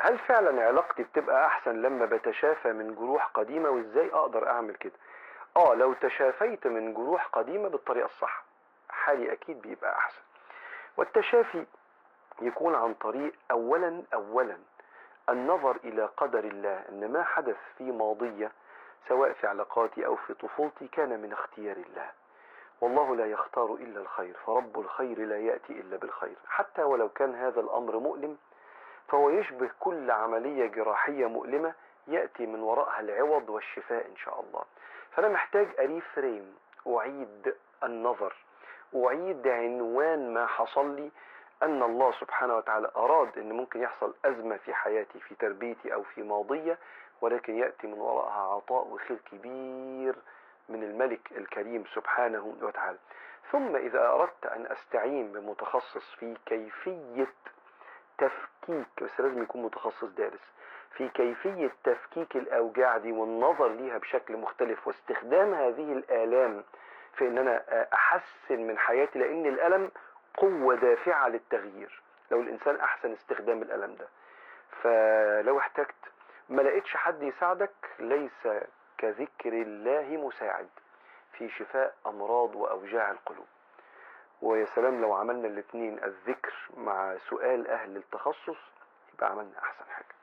هل فعلا علاقتي بتبقى احسن لما بتشافى من جروح قديمة، وازاي اقدر اعمل كده؟ لو تشافيت من جروح قديمة بالطريقة الصح حالي اكيد بيبقى احسن. والتشافي يكون عن طريق اولا النظر الى قدر الله، ان ما حدث في ماضية سواء في علاقاتي او في طفولتي كان من اختيار الله، والله لا يختار الا الخير، فرب الخير لا يأتي الا بالخير. حتى ولو كان هذا الامر مؤلم فهو يشبه كل عملية جراحية مؤلمة يأتي من وراءها العوض والشفاء إن شاء الله. فأنا محتاج أريفريم، أعيد النظر، أعيد عنوان ما حصل لي، أن الله سبحانه وتعالى أراد أن ممكن يحصل أزمة في حياتي، في تربيتي أو في ماضية، ولكن يأتي من وراءها عطاء وخير كبير من الملك الكريم سبحانه وتعالى. ثم إذا أردت أن أستعين بمتخصص في كيفية تفكيك، بس لازم يكون متخصص دارس في كيفية تفكيك الأوجاع دي والنظر ليها بشكل مختلف، واستخدام هذه الآلام في ان انا احسن من حياتي، لان الألم قوة دافعة للتغيير لو الانسان احسن استخدام الألم ده. فلو احتجت ما لقيتش حد يساعدك، ليس كذكر الله مساعد في شفاء امراض واوجاع القلوب. ويا سلام لو عملنا الاتنين، الذكر مع سؤال اهل التخصص، يبقى عملنا احسن حاجة.